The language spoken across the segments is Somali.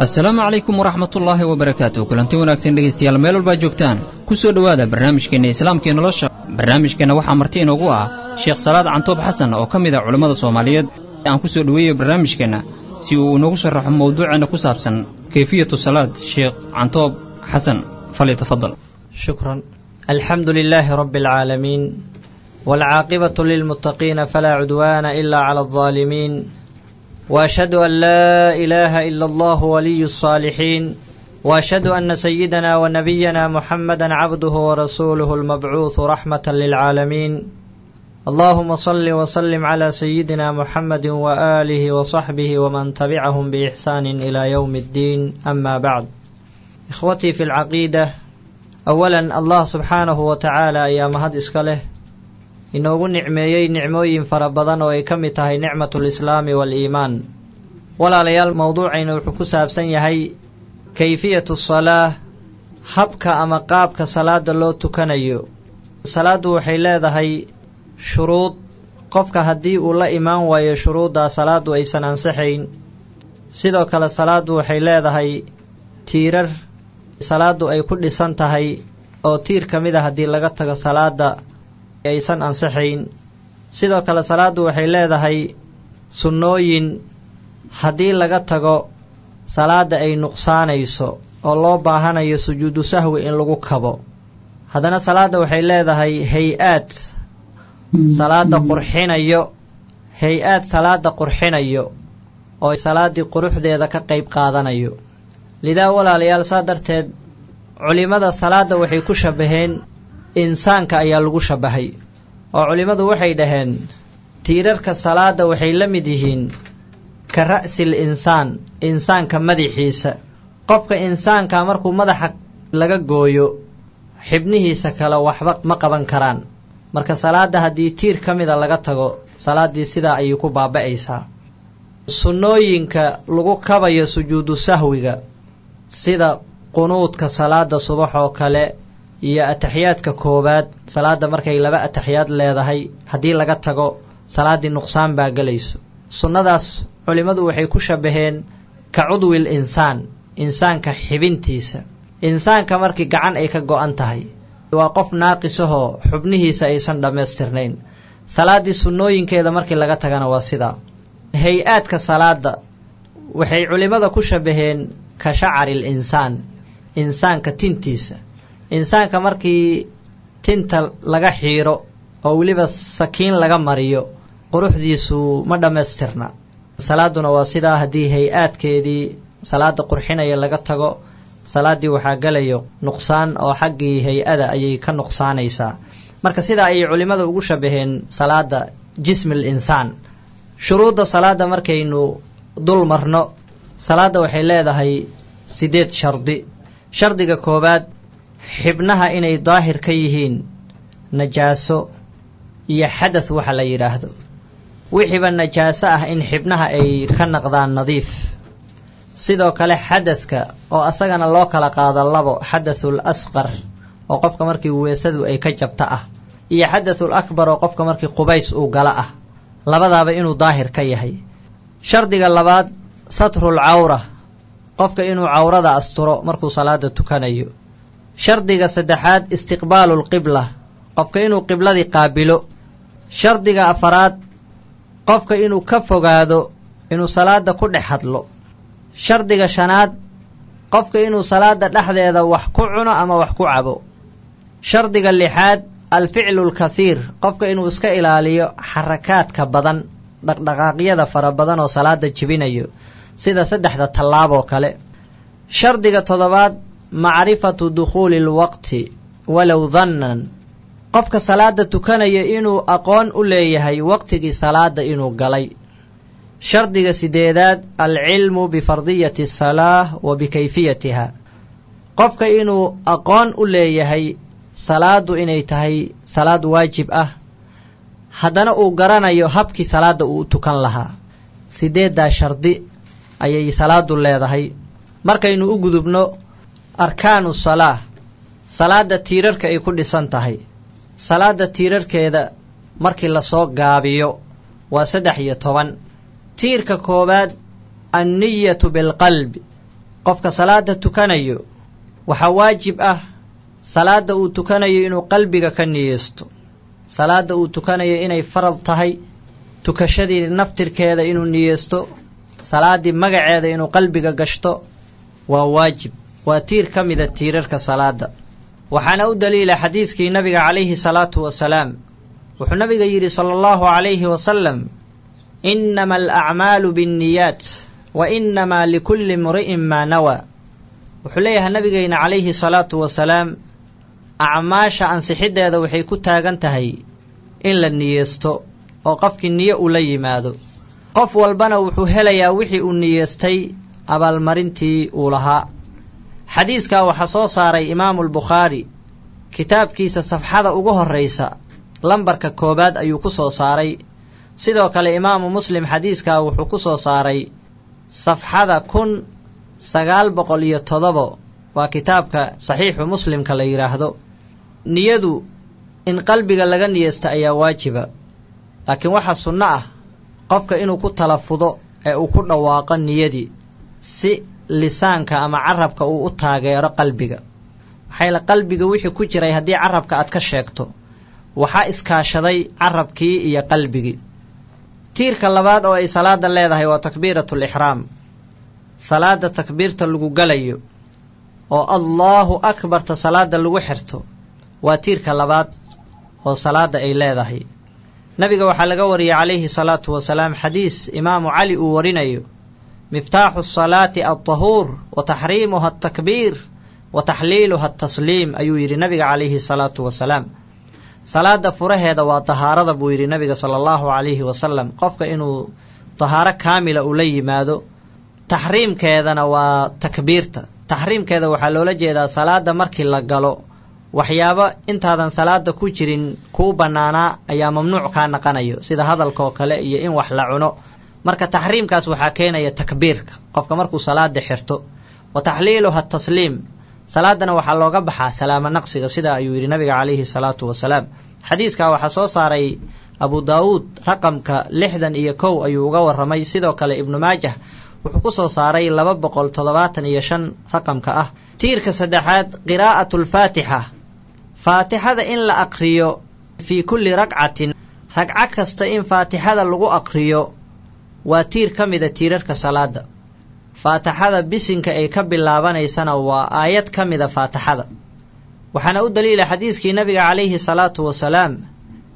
السلام عليكم ورحمة الله وبركاته. كلنتي wanaagsan dhageystayaal meel walba joogtaan ku soo dhawaada barnaamijkeena islaamka nolosha. barnaamijkeena waxa marti inoogu ah Sheekh Salaad Cantoob Xasan oo kamid ah culimada Soomaaliyeed. aan ku soo dhaweeyo barnaamijkeena si uu inoogu sharaxo mowduucana ku saabsan kayfiyatu salaad. Sheekh Cantoob Xasan فليتفضل. شكرا. الحمد لله رب العالمين والعاقبة للمتقين فلا عدوان إلا على الظالمين وأشهد أن لا إله إلا الله ولي الصالحين وأشهد أن سيدنا ونبينا محمدا عبده ورسوله المبعوث رحمة للعالمين. اللهم صل وسلم على سيدنا محمد وآله وصحبه ومن تبعهم بإحسان إلى يوم الدين. أما بعد، إخوتي في العقيدة، أولا الله سبحانه وتعالى يا مهد إسكاله inoogu nicmeeyay nicmooyin fara badan oo ay ka mid tahay nicmatul islaami wal iimaan. walaalayaal, mowduucayna wuxuu ku saabsan yahay kayfiyatu salaah, habka ama qaabka salaada loo tukanayo. salaadu waxay leedahay shuruud. qofka haddii uu la imaan waayo shuruudda salaadu aysan ansaxayn. sidoo kale salaadu waxay leedahay tiirar salaadu ay ku dhisan tahay oo tiir ka mid ah haddii laga tago salaada aysan ansaxayn. sidoo kale salaadu waxay leedahay sunnooyin haddii laga tago salaada ay nuqsaanayso oo loo baahanayo sujuudu sahwi in lagu kabo. haddana salaada waxay leedahay hay-aad salaada qurxinayo oo salaadii quruxdeeda ka qayb qaadanayo. lidaa walaalayaal, saa darteed culimada salaada waxay ku shabaheen insaanka ayaa lagu shabahay oo culimadu waxay dhaheen tiirarka salaada waxay la mid yihiin ka ra'sil insaan, insaanka madaxiisa. qofka insaanka markuu madaxa laga gooyo xibnihiisa kale waxba ma qaban karaan. marka salaada haddii tiir ka mida laga tago salaadii sidaa ayay ku baaba'aysaa. sunnooyinka lagu kabayo sujuudu sahwiga sida qunuudka salaada subax oo kale iyo ataxiyaadka koobaad, salaada markay laba ataxiyaad leedahay haddii laga tago salaadii nuqsaan baa galayso. sunnadaas culimadu waxay ku shabaheen ka cudwil insaan, insaanka xibintiisa. insaanka markii gacan ay ka go'an tahay waa qof naaqisahoo xubnihiisa aysan dhammaystirnayn. salaadii sunnooyinkeeda markii laga tagana waa sidaa. hay-aadka salaada waxay culimada ku shabaheen ka shacaril insaan, insaanka tintiisa. insaanka markii tinta laga xiiro oo weliba sakiin laga mariyo quruxdiisu ma dhammaystirna. salaaduna waa sidaa. haddii hay-aadkeedii salaada qurxinaya laga tago salaadii waxaa galayo nuqsaan oo xaggii hay-ada ayay ka nuqsaanaysaa. marka sidaa ayay culimada ugu shabaheen salaada jismil insaan. shuruudda salaada markaynu dul marno, salaada waxay leedahay 8 shardi. shardiga koobaad, xibnaha inay daahir ka yihiin najaaso iyo xadath waxa la yidhaahdo. wixiiba najaaso ah in xibnaha ay ka naqdaan nadiif. sidoo kale xadathka oo asagana loo kala qaado labo, xadathul asqar oo qofka markii weesadu ay ka jabta ah, iyo xadathul akbar oo qofka markii qubays uu gala ah. labadaaba inuu daahir ka yahay. shardiga labaad, satrul cawra, qofka inuu cawrada asturo markuu salaada tukanayo. shardiga saddexaad, istiqbaalul qibla, qofka inuu qibladii qaabilo. shardiga afaraad, qofka inuu ka fogaado inuu salaada ku dhex hadlo. shardiga shanaad, qofka inuu salaada dhexdeeda wax ku cuno ama wax ku cabo. shardiga lixaad, alficlul kathiir, qofka inuu iska ilaaliyo xarakaadka badan, dhaqdhaqaaqyada fara badan oo salaada jibinayo sida 3 tallaaboo kale. shardiga toddobaad, macrifatu dukhuuli lwaqti walow dannan, qofka salaada tukanaya inuu aqoon u leeyahay waqtigii salaada inuu galay. shardiga 8aad, alcilmu bifardiyati asalaah wa bikayfiyatiha, qofka inuu aqoon u leeyahay salaadu inay tahay salaad waajib ah, haddana uu garanayo habkii salaada uu tukan lahaa. 8daa shardi ayay salaadu leedahay. markaynu u gudubno arkaanu salaah, salaada tiirarka ay ku dhisan tahay. salaada tiirarkeeda markii lasoo gaabiyo waa 13. tiirka koobaad anniyatu bilqalbi qofka salaada tukanayo waxaa waajib ah salaada uu tukanayo inuu qalbiga ka niyeysto salaada uu tukanayo inay farad tahay tukashadii naftirkeeda inuu niyeysto salaadii magaceeda inuu qalbiga gashto waa waajib waa tiir ka mida tiirarka salaada waxaana u daliila xadiiskii nabiga calayhi salaatu wasalaam wuxuu nabiga yidhi sala allahu calayhi wasalam innama alacmaalu binniyaat wa innamaa likulli imri'in maa nawaa wuxuu leeyahay nabigeyna calayhi salaatu wasalaam acmaasha ansixiddeeda waxay ku taagan tahay in la niyeysto oo qofkii niyo uu la yimaado qof walbana wuxuu helayaa wixii uu niyeystay abaalmarintii uu lahaa xadiiskaa waxaa soo saaray imaamu albukhaari kitaabkiisa safxada ugu horraysa lambarka 1 ayuu ku soo saaray sidoo kale imaamu muslim xadiiskaa wuxuu ku soo saaray safxada 1907 waa kitaabka saxiixu muslimka la yidhaahdo niyadu in qalbiga laga niyeysta ayaa waajiba laakiin waxaa sunno ah qofka inuu ku talafudo ee uu ku dhawaaqo niyadii si lisaanka ama carabka uu u taageero qalbiga maxay qalbiga wixii ku jiray haddii carabka aad ka sheegto waxaa iskaashaday carabkii iyo qalbigii tiirka labaad oo ay salaada leedahay waa takbiiratul ihraam salaada takbiirta lagu galayo oo Allahu akbar ta salaada lagu xirto waa tiirka labaad oo salaada ay leedahay nabiga waxa laga wariyay calayhi salaatu wasalaam xadiis imaamu cali uu warinayo miftaaxu salaati at-tahuur wa tahriimuha at-takbiir wa tahliiluha at-tasliim ayuu yiri nabiga calayhi salaatu wasalaam salaada furaheeda waa tahaarada buu yiri nabiga sallallahu alayhi wasallam qofka inuu tahaaro kaamila u la yimaado tahriimkeedana waa takbiirta tahriimkeeda waxa loola jeedaa salaada markii la galo waxyaabo intaadan salaada ku jirin ku banaana ayaa mamnuuc ka naqanayo sida hadalka oo kale iyo in wax la cuno marka tahriimkaas waxa keenaya takbiirka qofka markuu salaada xirto wa tahliiluha at-tasliim salaadana waxa looga baxaa salaamo naqsiga sida ayuu yiri nabiga calayhi salaatu wasalaam xadiiska waxa soo saaray Abu Daawud raqamka 61 ayuu uga waramay sidoo kale Ibn Maajah wuxuu ku soo saaray 275 raqamka ah tiirka saddexaad qiraa'atul faatiha faatihada in la aqriyo fi kulli raq'atin raq'a kasta in faatihada lagu aqriyo waa tiir ka mid ah tiirarka salaada faatihada bisinka ay ka bilaabanaysana waa aayad ka mid ah faatihada waxaana u daliila xadiiskii nabiga calayhi salaatu wasalaam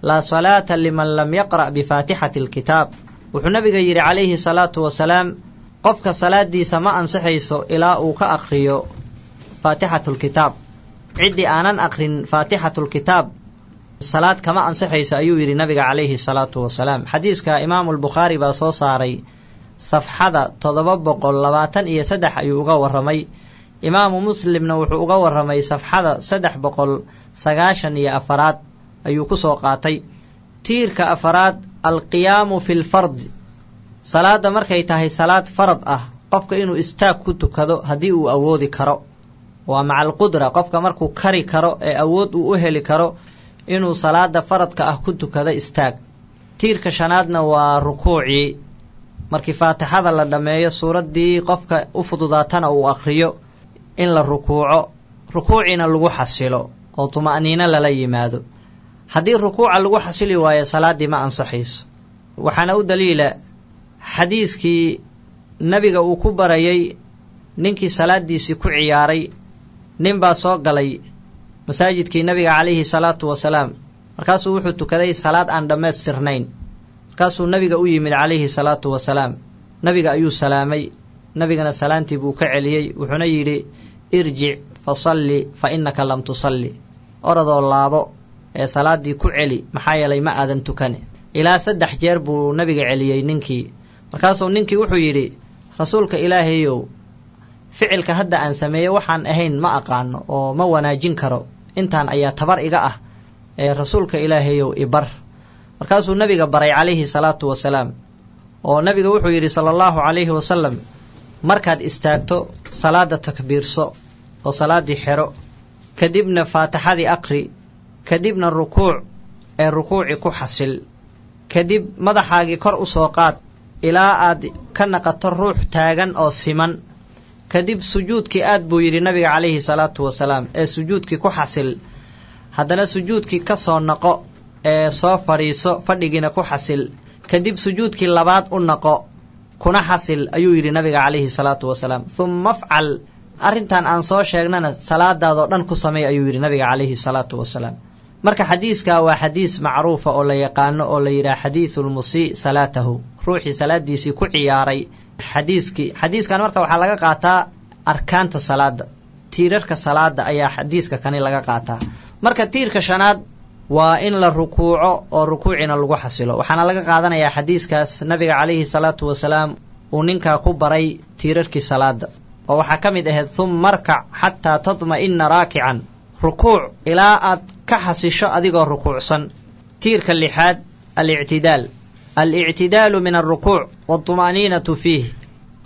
la salaata liman lam yaqra bi faatihatil kitaab wuxuu nabiga yiri calayhi salaatu wasalaam qofka salaadiisa ma ansaxayso ilaa uu ka aqriyo faatihatul kitaab cidii aanan aqrin faatihatul kitaab salaad kama ansaxayso ayuu yiri nabiga calayhi salaatu wasalaam xadiiska imaamu al-Bukhari baa soo saaray safxada 723 ayuu uga waramay imaamu muslimna wuxuu uga waramay safxada 394 ayuu ku soo qaatay tiirka afaraad al-qiyaamu fil fard salaada markay tahay salaad farad ah qofka inuu istaag ku tukado hadii uu awoodi karo waa macal qudra qofka markuu kari karo ee awood uu u heli karo inuu salaada faradka ah ku tukado istaag tiirka shanaadna waa rukuuci markii faatixada la dhameeyo suuradii qofka u fududaatana uu akhriyo in la rukuucina lagu xasilo oo tumaaniina lala yimaado hadii rukuuca lagu xasili waayo salaadii ma ansaxayso waxaana u daliila xadiiskii nabiga uu ku barayay ninkii salaadiisii ku ciyaaray nin baa soo galay masaajidkii nabiga calayhi salaatu wasalaam markaasuu wuxuu tukaday salaad aan dhammaystirnayn markaasuu nabiga u yimid calayhi salaatu wasalaam nabiga ayuu salaamay nabigana salaantii buu ka celiyey wuxuuna yidhi irjic fasalli fa innaka lam tusalli oradoo laabo ee salaadii ku celi maxaa yeelay ma aadan tukane ilaa 3 jeer buu nabiga celiyey ninkii markaasuu ninkii wuxuu yidhi rasuulka ilaahayow ficilka hadda aan sameeyo waxaan ahayn ma aqaano oo ma wanaajin karo intaan ayaa tabar iga ah ee rasuulka ilaahayow ibar markaasuu nabiga baray calayhi salaatu wasalaam oo nabiga wuxuu yidhi sallallahu alayhi wasallam markaad istaagto salaada takbiirso oo salaadii xiro kadibna faatixadii aqri kadibna rukuuci ku xasil kadib madaxaagii kor u soo qaad ilaa aad ka naqato ruux taagan oo siman kadib sujuudkii aad buu yidhi nabiga calayhi salaatu wasalaam ee sujuudkii ku xasil haddana sujuudkii ka soo noqo ee soo fadhiiso fadhigiina ku xasil kadib sujuudkii labaad u noqo kuna xasil ayuu yidhi nabiga calayhi salaatu wasalaam humma afcal arrintan aan soo sheegnana salaadaadoo dhan ku samey ayuu yidhi nabiga calayhi salaatu wasalaam marka xadiiskaa waa xadiis macruufa oo la yaqaano oo la yidhaha xadiisulmusii salaatahu ruuxii salaadiisii ku ciyaaray xadiiskan marka waxaa laga qaataa arkaanta salaada tiirarka salaada ayaa xadiiska kani laga qaataa marka tiirka shanaad waa in la rukuuco oo rukuucina lagu xasilo waxaana laga qaadanayaa xadiiskaas nabiga calayhi salaatu wasalaam uu ninkaa ku baray tiirarkii salaada oo waxaa ka mid ahayd humma arkac xataa tadma'ina raakican rukuuc ilaa aad ka xasisho adigoo rukuucsan tiirka lixaad alictidaalu min alrukuuc waاطumaaniinatu fiih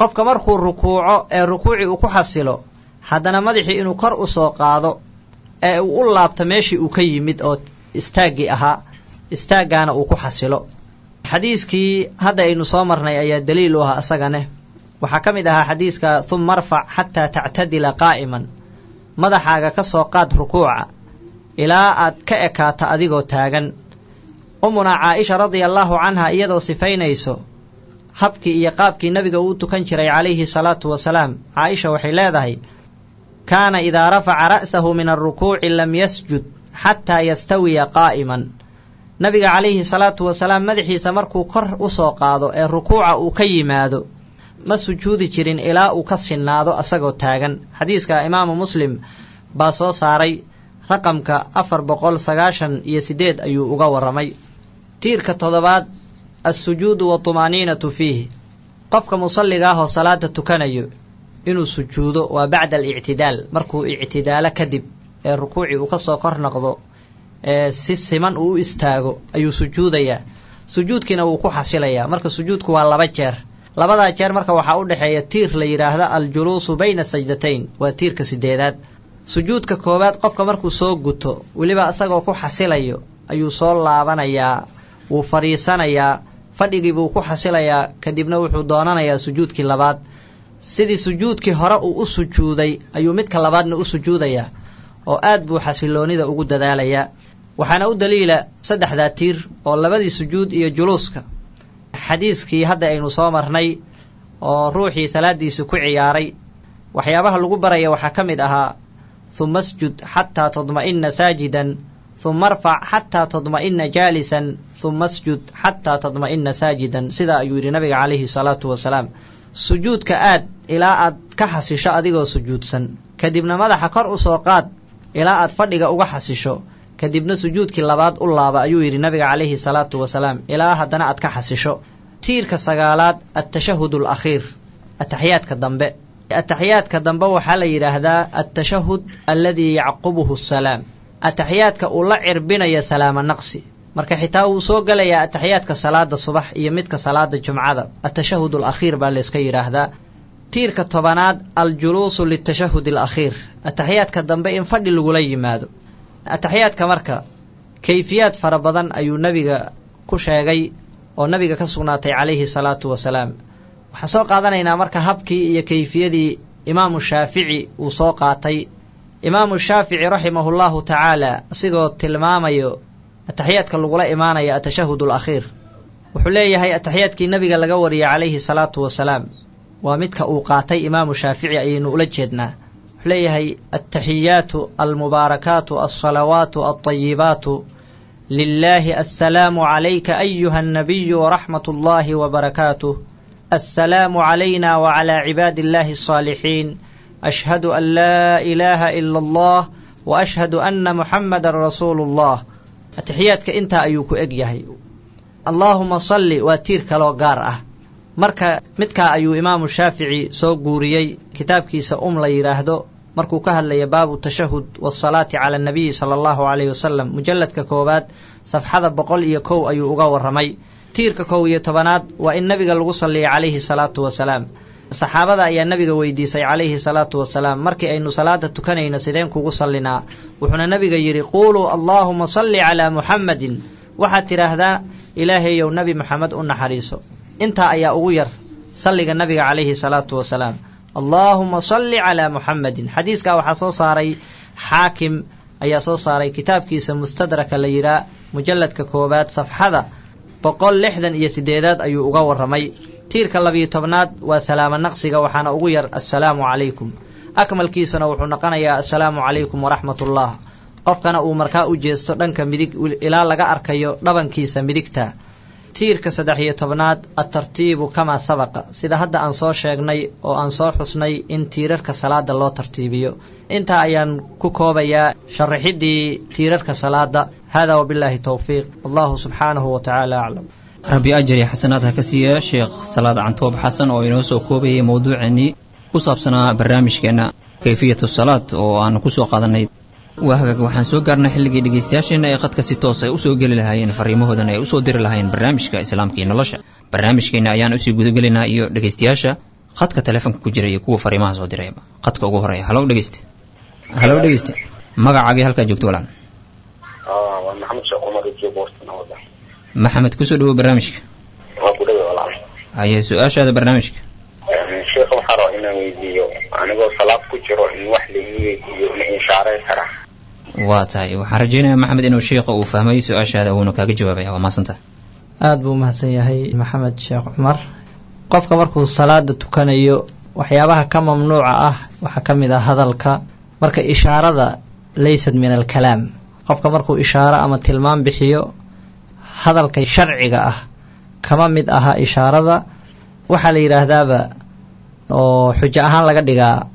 qofka markuu rukuuco ee rukuucii uu ku xasilo haddana madaxii inuu kor u soo qaado ee uu u laabto meeshii uu ka yimid oo istaaggii ahaa istaaggaana uu ku xasilo xadiiskii hadda aynu soo marnay ayaa daliil u ah asagane waxaa ka mid ahaa xadiiska humma arfac xataa tactadila qaa'iman madaxaaga ka soo qaad rukuuca ilaa aad ka ekaata adigoo taagan umunaa caaisha radia allaahu canha iyadoo sifaynayso habkii iyo qaabkii nabiga uu tukan jiray calayhi salaatu wasalaam caaisha waxay leedahay kaana idaa rafaca ra'sahu min alrukuuci lam yasjud xataa yastawiya qaa'iman nabiga calayhi salaatu wasalaam madaxiisa markuu kor u soo qaado ee rukuuca uu ka yimaado ma sujuudi jirin ilaa uu ka sinnaado asagoo taagan xadiiska imaamu muslim baa soo saaray raqamka 498 ayuu uga warramay tiirka toddobaad assujuudu waطumaaniinatu fiih qofka musalliga ahoo salaada tukanayo inuu sujuudo waa bacda alictidaal markuu ictidaalo kadib ee rukuucii uu ka soo kor noqdo ee si siman uu u istaago ayuu sujuudayaa sujuudkiina wuu ku xasilayaa marka sujuudku waa 2 jeer labadaa jeer marka waxaa u dhexeeya tiir la yidhaahda aljuluusu bayna sajdatayn waa tiirka 8aad sujuudka koowaad qofka markuu soo guto weliba isagoo ku xasilayo ayuu soo laabanayaa wuu fadhiisanayaa fadhigii buu ku xasilayaa kadibna wuxuu doonanayaa sujuudkii labaad sidii sujuudkii hore uu u sujuuday ayuu midka labaadna u sujuudayaa oo aad buu xasiloonida ugu dadaalayaa waxaana u daliila 3daa tiir oo labadii sujuud iyo juluuska xadiiskii hadda aynu soo marnay oo ruuxii salaadiisa ku ciyaaray waxyaabaha lagu baraya waxaa ka mid ahaa humma asjud xataa tadma'ina saajidan humma arfac xataa tadma'ina jaalisan humma asjud xataa tadma'ina saajidan sidaa ayuu yidhi nabiga calayhi salaatu wasalaam sujuudka aad ilaa aad ka xasisho adigoo sujuudsan kadibna madaxa kor u soo qaad ilaa aad fadhiga uga xasisho kadibna sujuudkii labaad u laaba ayuu yidhi nabiga calayhi salaatu wasalaam ilaa haddana aad ka xasisho tiirka 9aad altashahud alakhiir ataxiyaadka dambe waxaa la yidhaahdaa altashahud alladii yacqubuhu asalaam ataxiyaadka uu la cirbinayo salaamo naqsi marka xitaa wuu soo gelayaa ataxiyaadka salaada subax iyo midka salaada jumcada altashahud alakhiir baa layska yidhaahdaa tiirka 10aad aljuluusu litashahud alakhiir ataxiyaadka dambe in fadhi lagula yimaado ataxiyaadka marka kayfiyaad fara badan ayuu nabiga ku sheegay oo nabiga ka sugnaatay calayhi salaatu wasalaam waxaan soo qaadanaynaa marka habkii iyo kayfiyadii imaamu shaafici uu soo qaatay imaamu shaafici raximahullahu tacaala asigoo tilmaamayo ataxiyaadka lagula imaanaya atashahud alakhiir wuxuu leeyahay ataxiyaadkii nabiga laga wariyay calayhi salaatu wasalaam waa midka uu qaatay imaamu shaafici ayaynu ula jeednaa wuxuu leeyahay attaxiyaatu almubaarakaatu alsalawaatu alطayibaatu lilaahi assalaamu calayka ayuha annabiyu waraxmat ullaahi wabarakaatuh assalaamu calayna wacalaa cibaadi illaahi alsaalixiin ashhadu an laa ilaaha ila allah wa ashhadu anna muxammadan rasuulu ullah ataxiyaadka intaa ayuu ku eg yahay allaahuma salli waa tiir kaloo gaar ah marka midkaa ayuu imaamu shaafici soo guuriyey kitaabkiisa la yidhaahdo markuu ka hadlaya baabu tashahud waasalaati cala annabiyi sala allahu calayhi wasalam mujalladka 1 safxada 101 ayuu uga warramay tiirka 11aad waa in nabiga lagu salliya calayhi salaatu wasalaam saxaabada ayaa nabiga weydiisay calayhi salaatu wasalaam markii aynu salaada tukanayno sideen kugu sallinaa wuxuuna nabiga yidhi quuluu allaahuma salli calaa muxammadin waxaad tidhaahdaa ilaahayow nebi moxamed u naxariiso intaa ayaa ugu yar salliga nabiga calayhi salaatu wasalaam allaahuma salli calaa muxamadin. xadiiskaa waxaa soo saaray xaakim ayaa soo saaray kitaabkiisa mustadraka la yidhaah mujalladka 1 safxada 168 ayuu uga waramay. tiirka 12aad waa salaamo naqsiga, waxaana ugu yar assalaamu calaykum. akmalkiisana wuxuu noqonayaa assalaamu calaykum waraxmatullah. qofkana uu markaa u jeesto dhanka midig ilaa laga arkayo dhabankiisa midigta. tiirka 13aad atartiibu kamaa sabaqa, sida hadda aan soo sheegnay oo aan soo xusnay in tiirarka salaada loo tartiibiyo. intaa ayaan ku koobayaa sharaxidii tiirarka salaada. hada wabilaahi towfiiq, wallahu subxaanahu wa tacaala aclam. rabbi ajar iyo xasanaad ha ka siiya sheekh salaad cantoob xasan oo inoo soo koobayay mowduuceennii ku saabsanaa barnaamijkeenna kayfiyatu salaad oo aan ku soo qaadanay. waa hagaag waxaan soo gaarnay xilligii dhegaystayaasheenna ee khadka si toos ay u soo geli lahaayeen fariimahoodana ay u soo diri lahaayeen barnaamijka islaamka iyo nolosha. barnaamijkeenna ayaan usii gudagelaynaa iyo dhegaystayaasha khadka teleefonka ku jira iyo kuwa fariimaha soo dirayba. khadka ugu horeeya. halow dhegayste. halow dhegayste, magacaagii halkaa joogto walaal. waa maxamed sheekh cumar iyo booston wada. maxamed kusoo dhawow barnaamijka. waa ku dhawaad walaal. haye su-aashaada barnaamijka. sheekh waxaan rabaa inaan weydiiyo, anigoo salaad ku jiro in wax la ii weydiiyo ma inshaaray karaa? waa tahay, waxaan rajaynayaa maxamed inuu sheekha uu fahmay su-aashaada uuna kaaga jawaabaya. waa mahadsantaha. aada buu umahadsan yahay maxamed sheekh cumar. qofka markuu salaada tukanayo waxyaabaha ka mamnuuca ah waxaa ka mid ah hadalka. marka ishaarada laysat min alkalaam, qofka markuu ishaaro ama tilmaam bixiyo hadalka sharciga ah kama mid aha ishaarada. waxaa la yidhaahdaaba oo xujo ahaan laga dhigaa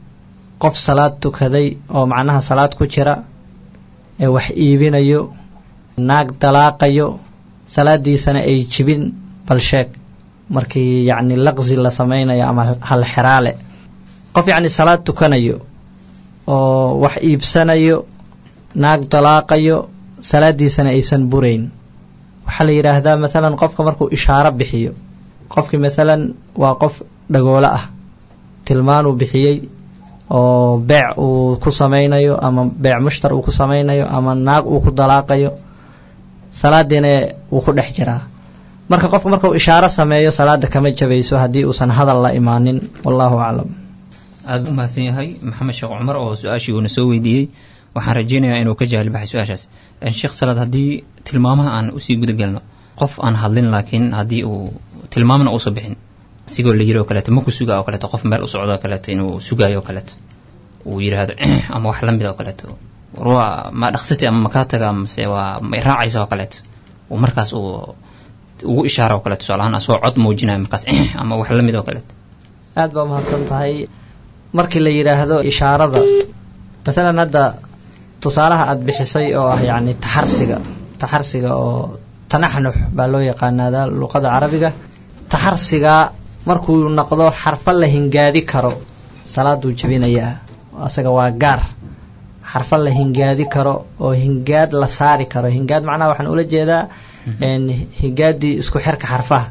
qof salaad tukaday oo macnaha salaad ku jira ee wax iibinayo, naag dalaaqayo, salaadiisana ay jibin bal sheeg. markii yacni laqsi la samaynayo ama hal xeraale, qof yacni salaad tukanayo oo wax iibsanayo, naag dalaaqayo, salaadiisana aysan burayn. waxaa la yidhaahdaa maalan qofka markuu ishaaro bixiyo, qofkii maalan waa qof dhagoolo ah, tilmaanuu bixiyey oo beec uu ku samaynayo ama beec mushtar uu ku samaynayo ama naag uu ku dalaaqayo, salaadiina wuu ku dhex jiraa. marka qofka markuu ishaaro sameeyo salaada kama jabayso haddii uusan hadal la imaanin. wallahu aclam. aada u mahadsan yahay maxamed sheekh cumar oo su-aashii uuna soo weydiiyey. waxaan rajaynayaa inuu ka jaahil baxay su-aashaas. sheekh salaad haddii tilmaamaha aan usii gudagelno, qof aan hadlin laakiin haddii uu tilmaamna uusa bixin, sigoo la yiri oo kaleeto ma ku sugaa oo kaleeto, qof meel u socdo oo kaleeto inuu sugaayo oo kaleeto uu yidhaahdo ama wax la mid oo kaleeto, waa ma dhaqsatay ama makaa taga amase waa ma raacayso oo kaleeto, uu markaas uu ugu ishaaro oo kaleeto tusaale ahaan asagoo cod muujinayo markaas ama wax la mid oo kaleeto. aada baa mahadsan tahay. markii la yidhaahdo ishaarada, maalan hadda tusaalaha aada bixisay oo ah yacni taxarsiga oo tanaxnux baa loo yaqaanaada luqada carabiga. taxarsiga markuu noqdo xarfo la hingaadi karo salaaduu jebinayaa. asaga waa gaar, xarfo la hingaadi karo oo hingaad la saari karo. hingaad macnaha waxaan ula jeedaa hingaadii isku xirka xarfaha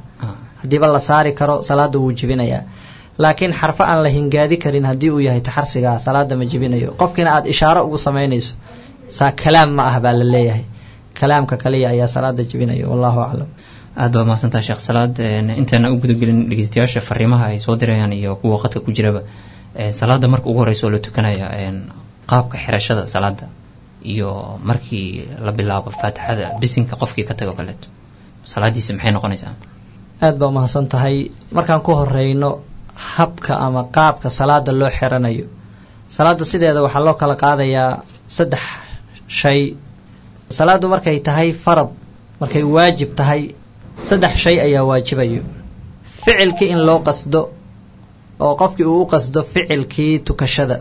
haddiiba la saari karo salaada wuu jebinayaa. laakiin xarfo aan la hingaadi karin haddii uu yahay taxarsigaa salaada ma jebinayo. qofkiina aada ishaaro ugu samaynayso saa kalaam ma ah baa la leeyahay, kalaamka kaliya ayaa salaada jebinayo. wallahu aclam. aad baa mahadsantaha sheekh salaad. intaana u gudagelin dhegeystayaasha fariimaha ay soo dirayaan iyo kuwa khadka ku jiraba, salaada marka ugu horeysa oo la tukanaya qaabka xirashada salaada iyo markii la bilaabo faatixada bisinka qofkii ka tago kaleeto salaadiisa maxay noqonaysaa? aad baa umahadsan tahay. markaan ku horeyno habka ama qaabka salaada loo xiranayo, salaada sideeda waxaa loo kala qaadayaa 3 shay. salaadu markay tahay farad, markay waajib tahay 3 shay ayaa waajibayo. ficilkii in loo qasdo oo qofkii uu u qasdo ficilkii tukashada,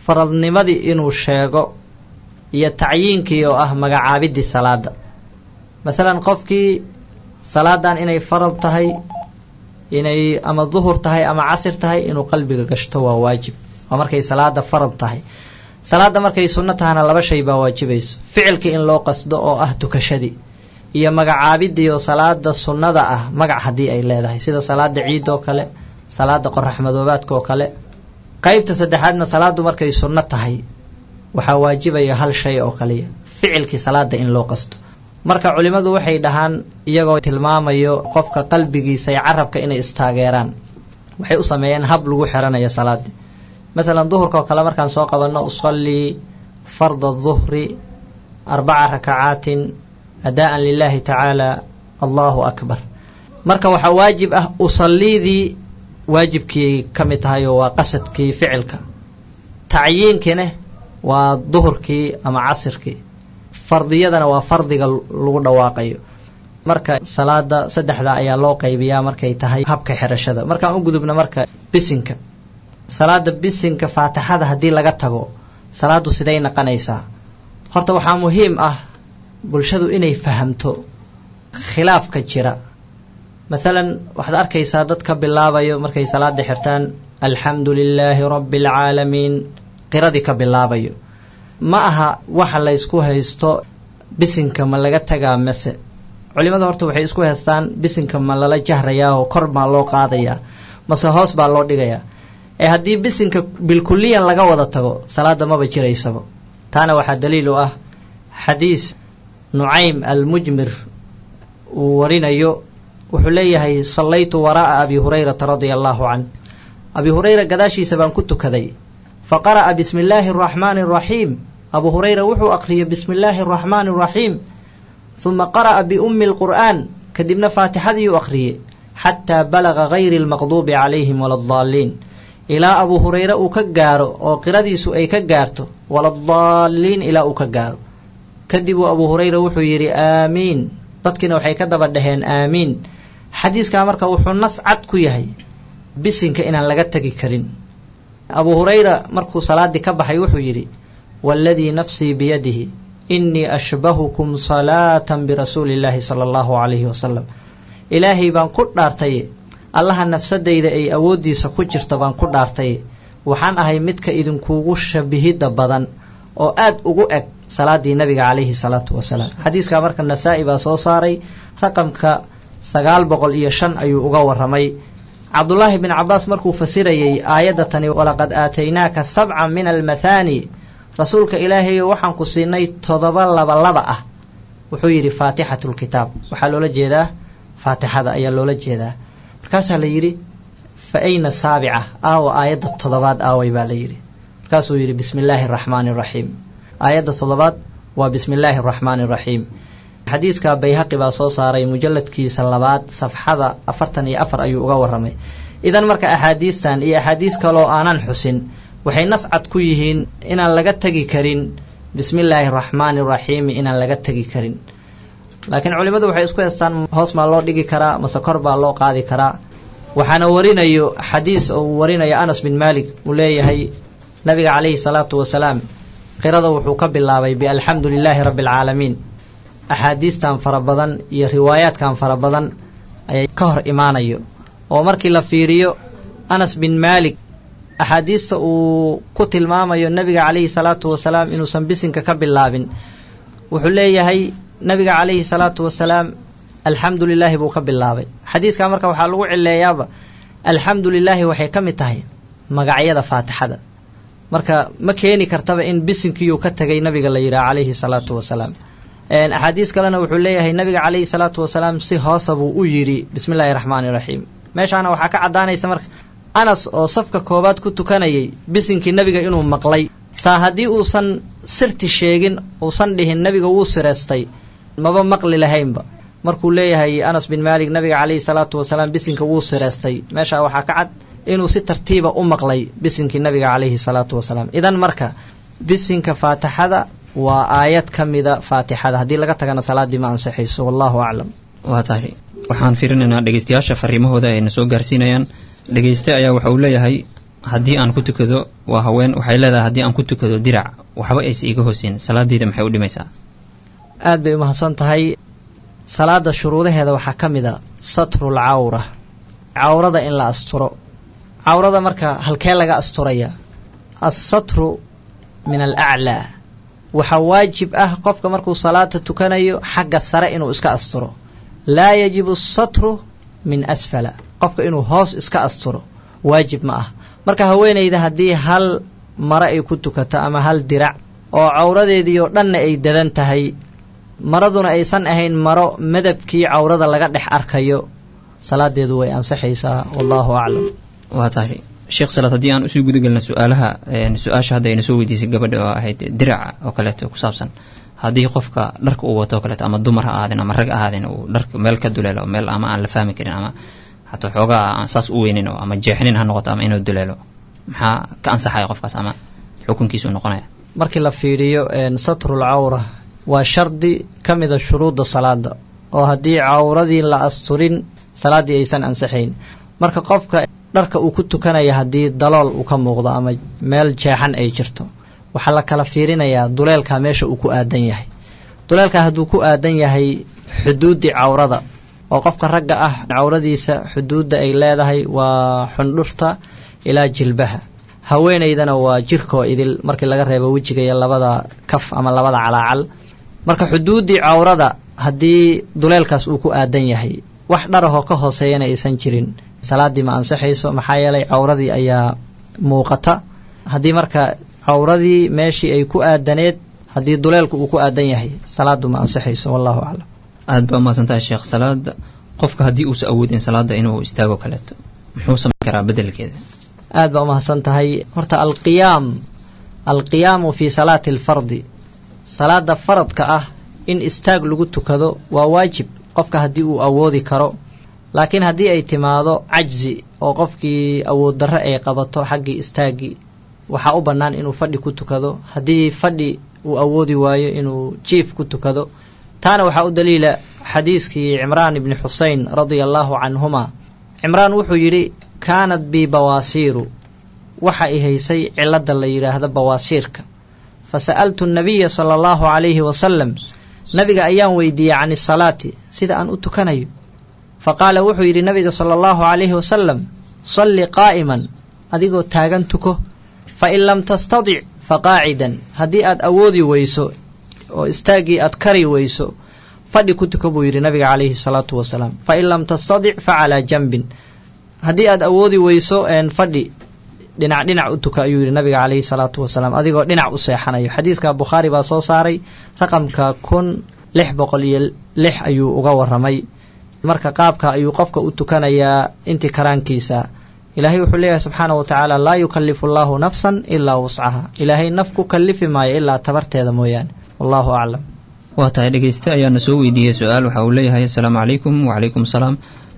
faradnimadii inuu sheego, iyo tacyiinkii oo ah magacaabidii salaada. maalan qofkii salaadan inay farad tahay, inay ama duhur tahay ama casir tahay, inuu qalbiga gashto waa waajib. waa markay salaada farad tahay. salaada markay sunno tahana 2 shay baa waajibayso: ficilkii in loo qasdo oo ah tukashadii, iyo magacaabidii oo salaada sunnada ah magac haddii ay leedahay, sida salaada ciid oo kale, salaada qorax madoobaadka oo kale. qaybta saddexaadna salaadu markay sunno tahay waxaa waajibaya 1 shay oo kaliya: ficilkii salaada in loo qasdo. marka culimadu waxay dhahaan iyagoo tilmaamayo qofka qalbigiisa iyo carabka inay istaageeraan, waxay u sameeyeen hab lagu xiranayo salaada مثلا ظهرك وكلا مركان سوق بنا أصلي فرض الظهر 4 ركعات أداء لله تعالى الله أكبر مركا وحا واجب أصلي ذي واجب كي كمتهاي وقصد كي فعلك تعيين كنه وظهر كي أما عصر كي فرضية وفرض الواقع marka salaada saddexda ayaa loo qaybiyaa markay tahay habka xirashada marka u gudubna marka bisinka salaada bisinka faatixada hadii laga tago salaadu siday naqanaysaa horta waxa muhiim ah bulshadu inay fahamto khilaafka jira مثلا waxaad arkaysaa dadka bilaabayo markay salaada xirtaan alxamdulillaahi rabbil aalamiin qiradii ka bilaabayo ma aha waxa la isku haysto bisinka ma laga tagaa mase culimada horta waxay isku haystaan bisinka ma lala jahrayaa oo kor ma loo qaadayaa mase hoos baa loo dhigayaa haddii bisinka bilkulliyan laga wada tago salaada maba jiraysaba taana waxaa daliil u ah xadiis nucaym almujmir uu warinayo wuxuu leeyahay sallaytu waraa'a abi hurayrata radiyallahu can abi hurayra gadaashiisa baan ku tukaday faqara'a bismi illaahi araxmaani araxiim abu hurayra wuxuu aqriyay bismi illaahi araxmaani araxiim ثم قرأ بأم القرآن كدبنا فاتحة أخرية حتى بلغ غير المغضوب عليهم ولا الضالين إلى أبو هريرة أكجارو أو قردي سؤي كجارته ولا الضالين إلى أكجارو كدب أبو هريرة وحيري آمين تذكرنا وحي كذب الدهين آمين حديث كامرك وحو النص عدكو يهي بسنك إن لغتك كرين أبو هريرة مركو صلاة دي كبحي وحيري والذي نفسي بيده إني أشبهكم صلاة برسول الله صلى الله عليه وسلم إلهي بان كدارتي الله النفس ديدا أي أودي سكجرت بان كدارتي وحان أهي متك إذن كوغو شبهي دبادان أو آد أغو أك صلاة دي نبي عليه الصلاة والسلام حديث كامرك النسائي باسوصاري رقم كسغال بقل إيشان أيو أغو الرمي عبد الله بن عباس مركو فسيري آيادتني ولقد آتيناك 7 من المثاني رسولك إلهي وحن قصيني تضبا لبا وحيري فاتحة الكتاب وحلو لجيدا فاتحة أي لو لجيدا بركاسا ليري فأين السابعة أو آيات التضبات أو يباليري بركاسو يري بسم الله الرحمن الرحيم آيات التضبات وبسم الله الرحمن الرحيم حديث كبيهقي باصو صاري مجلد كي سلبات صفحة أفرتني أفر أيو أغور رمي إذن مركا أحاديثتان إي أحاديث كالو آنان حسين waxay nas cad ku yihiin inaan laga tagi karin bismillaahir rahmaanir rahiim inaan laga tagi karin laakiin culimadu waxay isku haystaan hoos ma loo dhigi karaa mase kor baa loo qaadi karaa waxaana warinayo xadiis oo warinayo Anas bin Malik uu leeyahay nabiga kaleey salaatu wasalaam qirada wuxuu ka bilaabay bi alxamdulillaahi rabbil aalamiin ahadiistan farabadan iyo riwaayaadkan farabadan ay ka hor imaanayo oo markii la fiiriyo Anas bin Malik أحاديث وكتل ماما النبي عليه الصلاة والسلام إنه سنبسنك كباللابن وحليه هي نبي عليه الصلاة والسلام الحمد لله بو كباللابن حديث كامرك وحلوع اللي يابا الحمد لله وحي كمتهي مقعية فاتحة مركا مكيني كرتبة إن بسنكيو كتغي نبي عليه الصلاة والسلام أحاديث كلنا وحليه هي نبي عليه الصلاة والسلام سيهاصب ويري بسم الله الرحمن الرحيم ماشي أنا وحكا عداني سمرك أنس أو صفك كوبات كنت كاني بسنك النبي إنه مقلي ساهدي وصن سرت الشيغن وصن له النبي وسرستي ما بمقل لهين با مركو ليه هي أنس بن مالك النبي عليه الصلاة والسلام بسنك وسرستي ماشى وحكعد إنه ست ترتيبة مقلي بسنك النبي عليه الصلاة والسلام إذن مركا بسنك فاتحة وآيات كمذا فاتحة هذه لقد كان صلاة دي ما أنصحيس والله أعلم وهذا waxaan fiirinaynaa dhageystayaasha fariimahooda ay soo gaarsiinayaan dhageyste ayaa waxa uu leeyahay hadii aan ku tukado waa haween waxay leedahay hadii aan ku tukado dirac waxba ay iga hoosin salaadeeda maxay u dhimaysaa aad bay u mahadsan tahay salaada shuruudaheeda waxa kamida satrul awra awrada in la asturo awrada marka halkee laga asturaya as-satru min al-a'la waxa waajib ah qofka markuu salaada tukanayo xagga sare inuu iska asturo لا يجب السطر من أسفل قفك إنه هوس إسكا أستره واجب معه مركا هوين إذا هدي هل مرأي كنتك أما هل درع أو عورة دي لن أي ددنتهي مرضنا أي سن أهين مرأ مدبكي عورة لغدح أركيو صلاة دي دوي أنصحيسا والله أعلم وهذا sheekh salaad haddii aan usii guda galna su-aasha hadda ayna soo weydiisay gabadha oo ahayd diraca oo kaleeto ku saabsan haddii qofka dharka uu wato oo kaleeto ama dumar ha ahaadeen ama rag ahaadeen uu dharka meel ka duleelo meel ama aan la fahmi karin ama hataa xoogaa aan saas u weynin oo ama jeexnin ha noqoto ama inuu duleelo maxaa ka ansaxaya qofkaas ama xukunkiisu noqonaya markii la fiiriyo satrul cawra waa shardi ka mida shuruudda salaada oo haddii cawradii la asturin salaaddii aysan ansaxayn marka qofka dharka uu ku tukanaya haddii dalool uu ka muuqdo ama meel jeexan ay jirto waxaa la kala fiirinayaa duleelka meesha uu ku aadan yahay duleelka hadduu ku aadan yahay xuduuddii cawrada oo qofka ragga ah cawradiisa xuduudda ay leedahay waa xundhurta ilaa jilbaha haweenaydana waa jirkoo idil markii laga reebo wejiga iyo labada kaf ama labada calaacal marka xuduuddii cawrada haddii duleelkaas uu ku aadan yahay wax dharahoo ka hooseeyana aysan jirin salaaddii ma ansaxayso maxaa yeelay cawradii ayaa muuqata haddii marka cawradii meeshii ay ku aadaneed haddii duleelku uu ku aadan yahay salaaddu ma ansaxayso wallahu aclam aad baa umahadsantahay sheekh salaada qofka haddii uusa awoodin salaada inuu istaago kaleeto muxuu samayn karaa bedelkeeda aad baa umahadsan tahay horta alqiyaamu fii salaati alfardi salaada faradka ah in istaag lagu tukado waa waajib qofka haddii uu awoodi karo laakiin haddii ay timaado cajzi oo qofkii awood darre ay qabato xaggii istaaggii waxaa u bannaan inuu fadhi ku tukado haddii fadhi uu awoodi waayo inuu jiif ku tukado taana waxaa u daliila xadiiskii cimraan ibni xuseyn radia allaahu canhuma cimraan wuxuu yidhi kaanad bii bawaasiiru waxa i haysay cilladda la yidhaahdo bawaasiirka fa sa'altu annabiya sala allahu calayhi wasalam nabiga ayaan weydiiyey can isalaati sida aan u tukanayo fa qaala wuxuu yidhi nabiga sala allahu calayhi wasalam salli qaa'iman adigoo taagan tuko fa in lam tastadic fa qaacidan haddii aad awoodi weyso oo istaaggii aad kari weyso fadhi ku tuko buu yidhi nabiga calayhi salaatu wasalaam fa in lam tastadic fa calaa janbin haddii aad awoodi weyso fadhi dhinac u tuka ayuu yidhi nabiga calayhi salaatu wasalaam adigoo dhinac u seexanayo xadiiska bukhaari baa soo saaray raqamka 1606 ayuu uga waramay marka qaabka ayuu qofka u tukanayaa intii karaankiisa ilaahay wuxuu leeyahay subxaanahu wa tacaala laa yukallifu allaahu nafsan ilaa wuscaha ilaahay naf ku kallifi maayo ilaa tabarteeda mooyaane wallahu aclam waa tahay dhegeyste ayaana soo weydiiyey su-aal waxa uu leeyahay assalaamu calaykum wacalaykum salaam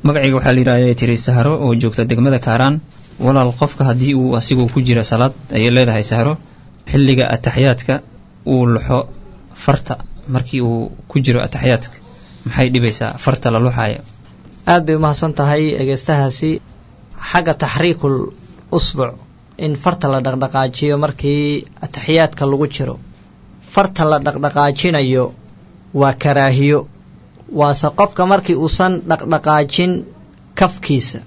magacayga waxaa la yidhahdaa tiri sahro oo joogta degmada kaaraan walaal qofka haddii uu asigoo ku jira salaad ayay leedahay sahro xilliga ataxiyaadka uu luxo farta markii uu ku jiro ataxiyaadka maxay dhibaysaa farta la luxayo aad bay umahadsan tahay dhegeystahaasi xagga taxriikul usbuc in farta la dhaqdhaqaajiyo markii ataxiyaadka lagu jiro farta la dhaqdhaqaajinayo waa karaahiyo waase qofka markii uusan dhaqdhaqaajin kafkiisa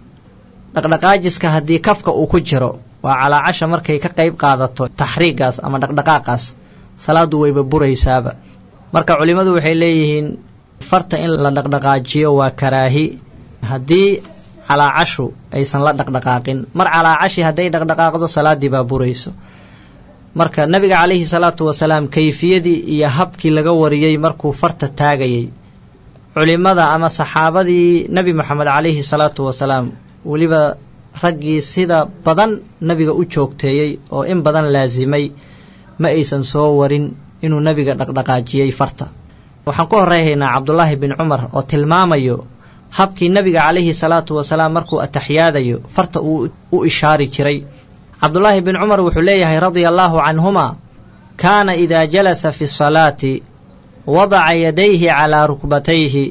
dhaqdhaqaajiska haddii kafka uu ku jiro waa calaacasha markay ka qayb qaadato taxriigaas ama dhaqdhaqaaqaas salaadu wayba buraysaaba marka culimmadu waxay leeyihiin farta in la dhaqdhaqaajiyo waa karaahi haddii calaacashu aysan la dhaqdhaqaaqin mar calaacashi hadday dhaqdhaqaaqdo salaaddii baa burayso marka nabiga calayhi salaatu wasalaam kayfiyadii iyo habkii laga wariyey markuu farta taagayay culimmada ama saxaabadii nebi moxamed calayhi salaatu wasalaam weliba raggii sida badan nebiga u joogteeyey oo in badan laasimay ma aysan soo warin inuu nebiga dhaqdhaqaajiyey farta waxaan ku horeyhaynaa cabdulaahi bin cumar oo tilmaamayo habkii nebiga calayhi salaatu wasalaam markuu ataxiyaadayo farta uu u ishaari jiray cabdulaahi bin cumar wuxuu leeyahay radia allaahu canhuma kaana idaa jalasa fi salaati wadaca yadayhi calaa rukbatayhi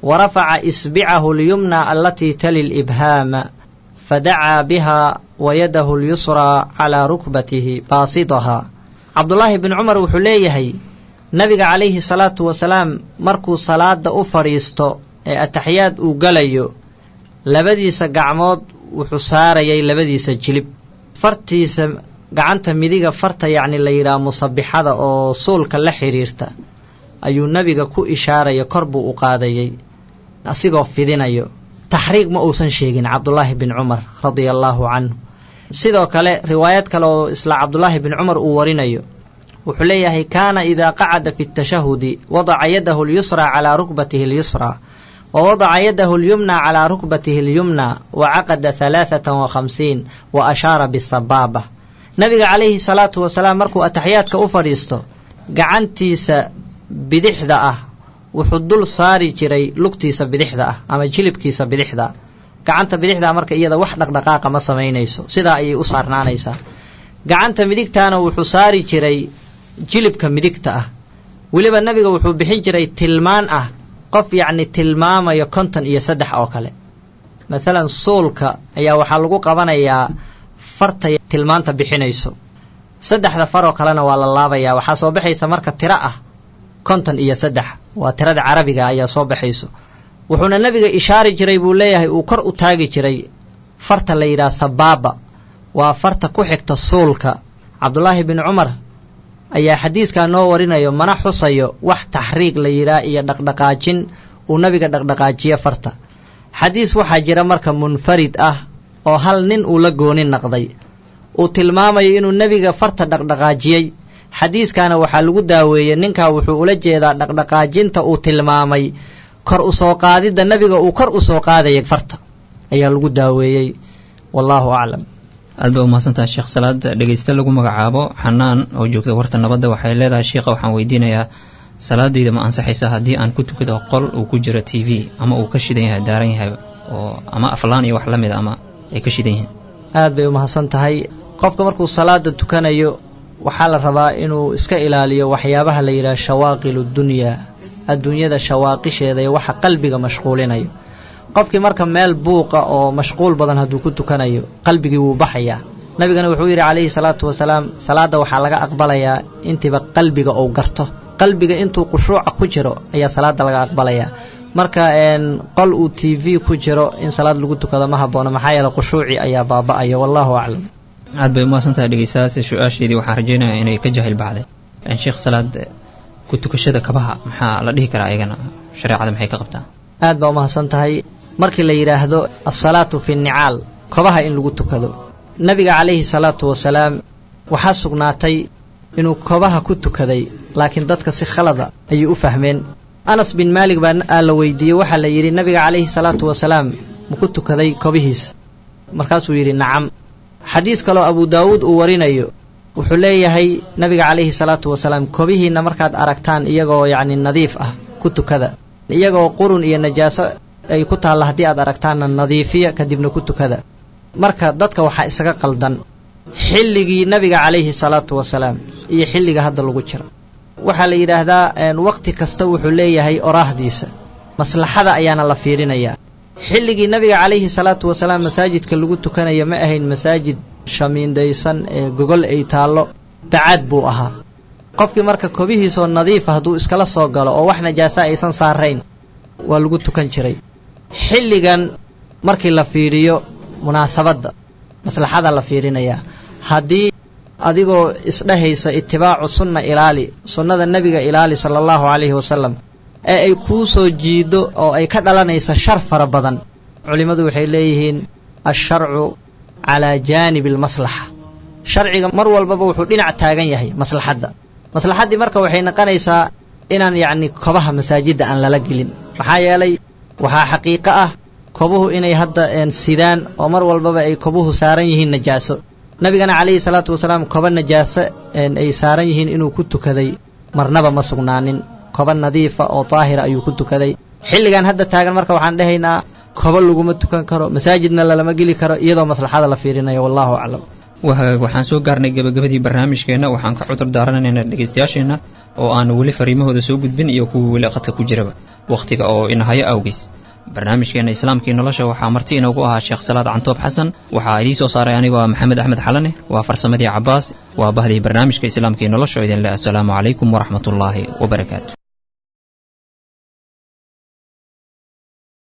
warafaca isbicahu lyumna alatii tali libhaama fadacaa biha wayadahu lyusraa calaa rukbatihi baasidahaa cabdulaahi bin cumar wuxuu leeyahay nabiga calayhi salaatu wasalaam markuu salaada u fadhiisto ee ataxiyaad uu galayo labadiisa gacmood wuxuu saarayay labadiisa jilib fartiisa gacanta midiga farta yacni la yidhaha musabixada oo suulka la xidhiirta ayuu nabiga ku ishaaraya kor buu u qaadayay asigoo fidinayo taxriig ma uusan sheegin cabdulaahi bin cumar radia allaahu canhu sidoo kale riwaayad kale oo isla cabdulaahi bin cumar uu warinayo wuxuu leeyahay kaana idaa qacada fi tashahudi wadaca yadahu lyusraa calaa rukbatihi lyusraa ووضع يده اليمنى على ركبته اليمنى وعقد 53 وأشار بالسبابة. نبي عليه الصلاة والسلام مركو أتحياتك أفريستو gacantiisa bidixda ah wuxuu dul saari jiray lugtiisa bidixda ah ama jilibkiisa bidixda. gacanta bidixda marka iyada wax dhaqdhaqaaqa ma sameynayso, sidaa ayay u saarnaanaysaa. gacanta midigtaana wuxuu saari jiray jilibka midigta ah. weliba nabiga wuxuu bixin jiray tilmaan ah qof yacni tilmaamayo 53 oo kale. maalan suulka ayaa waxaa lagu qabanayaa farta tilmaanta bixinayso, 3 faroo kalena waa la laabayaa. waxaa soo baxaysa marka tiro ah 53, waa tirada carabiga ayaa soo baxayso. wuxuuna nabiga ishaari jiray buu leeyahay uu kor u taagi jiray farta la yidhaha sabaaba, waa farta ku xigta suulka. cabdullaahi bin cumar ayaa xadiiskaa noo warinayo, mana xusayo wax taxriig la yidhaha iyo dhaqdhaqaajin uu nabiga dhaqdhaqaajiyo farta. xadiis waxaa jira marka munfarid ah oo hal nin uu la gooni naqday, uu tilmaamayo inuu nabiga farta dhaqdhaqaajiyey. xadiiskaana waxaa lagu daaweeyey ninkaa wuxuu ula jeedaa dhaqdhaqaajinta uu tilmaamay kor u soo qaadidda nabiga uu kor u soo qaadayay farta ayaa lagu daaweeyey. wallaahu aclam. aad baa umahadsantaha sheekh salaad. dhegaysta lagu magacaabo xanaan oo joogta warta nabadda waxay leedahay sheekha waxaan weydiinayaa salaadayda ma ansaxaysa haddii aan ku tukado qol uu ku jiro t v ama uu ka shidan yahay daaran yahay oo ama aflaan iyo wax la mid ama ay ka shidan yihiin. aad bay umahadsan tahay. qofka markuu salaada tukanayo waxaa la rabaa inuu iska ilaaliyo waxyaabaha la yidhaha shawaaqilu dunyaa, adduunyada shawaaqisheeda iyo waxa qalbiga mashquulinayo. qofkii marka meel buuqa oo mashquul badan hadduu ku tukanayo qalbigii wuu baxayaa. nabigana wuxuu yidhi calayhi salaatu wasalaam salaada waxaa laga aqbalayaa intiiba qalbiga uu garto. qalbiga intuu khushuuca ku jiro ayaa salaada laga aqbalayaa. marka qol uu t v ku jiro in salaad lagu tukado ma habboona, maxaa yeelay khushuuci ayaa baaba'aya. wallaahu aclam. aad bay umahadsantahay dhegeystayaasha. su-aasheedii waxaan rajaynayaa inay ka jahil baxday. sheekh salaad ku tukashada kabaha maxaa la dhihi karaa iyagana shareecada maxay ka qabtaa? aad baa umahadsan tahay. markii la yidhaahdo asalaatu fi nnicaal, kabaha in lagu tukado, nabiga calayhi salaatu wasalaam waxaa sugnaatay inuu kabaha ku tukaday, laakiin dadka si khalada ayay u fahmeen. anas bin maalik baa la weydiiyey, waxaa la yidhi nabiga calayhi salaatu wasalaam ma ku tukaday kabihiisa? markaasuu yidhi nacam. xadiis kaloo abu daawuud uu warinayo wuxuu leeyahay nabiga calayhi salaatu wasalaam kabihiinna markaad aragtaan iyagoo yacni nadiif ah ku tukada, iyagoo qurun iyo najaaso ay ku taalla haddii aad aragtaanna nadiifiya kadibna ku tukada. marka dadka waxaa isaga qaldan xilligii nabiga calayhi salaatu wasalaam iyo xilliga hadda lagu jiro. waxaa la yidhaahdaa waqti kasta wuxuu leeyahay oraahdiisa, maslaxada ayaana la fiirinayaa. xilligii nabiga calayhi salaatu wasalaam masaajidka lagu tukanayo ma ahayn masaajid shamiindaysan ee gogol ay taallo, bacaad buu ahaa. qofkii marka kobihiisoo nadiifa hadduu iskala soo galo oo wax najaasa aysan saarayn waa lagu tukan jiray. xilligan markii la fiiriyo munaasabadda, maslaxada la fiirinayaa. haddii adigoo isdhahaysa itibaacu sunna ilaali, sunnada nebiga ilaali sala allahu calayhi wasalam, ee ay kuu soo jiido oo ay ka dhalanaysa shar fara badan, culimmadu waxay leeyihiin asharcu calaa jaanibi almaslaxa. sharciga mar walbaba wuxuu dhinac taagan yahay maslaxadda. maslaxaddii marka waxay noqonaysaa inaan yacni kobaha masaajidda aan lala gelin, maxaa yeelay waxaa xaqiiqo ah kobuhu inay hadda sidaan oo mar walbaba ay kobuhu saaran yihiin najaaso. nabigana calayhi salaatu wasalaam koba najaaso ay saaran yihiin inuu ku tukaday marnaba ma sugnaanin. koba nadiifa oo daahira ayuu ku tukaday. xilligan hadda taagan marka waxaan dhahaynaa koba laguma tukan karo, masaajidna lalama geli karo iyadoo maslaxada la fiirinayo. wallaahu aclam. waxaan soo gaarnay gabagabadii barnaamijkeenna. waxaan ka cudur daaranaynaa dhegaystayaasheenna oo aan weli fariimahooda soo gudbin iyo kuwa weli khadka ku jiraba wakhtiga oo inahayo awgiis. barnaamijkeenna islaamkii nolosha waxaa marti inoogu ahaa sheekh salaad cantoob xasan. waxaa idiin soo saaray anigu waa maxamed axmed xalane, waa farsamadii cabbaas, waa bahdii barnaamijka islaamkii nolosha oo idin leh assalaamu calaykum waraxmatullaahi wabarakaatu.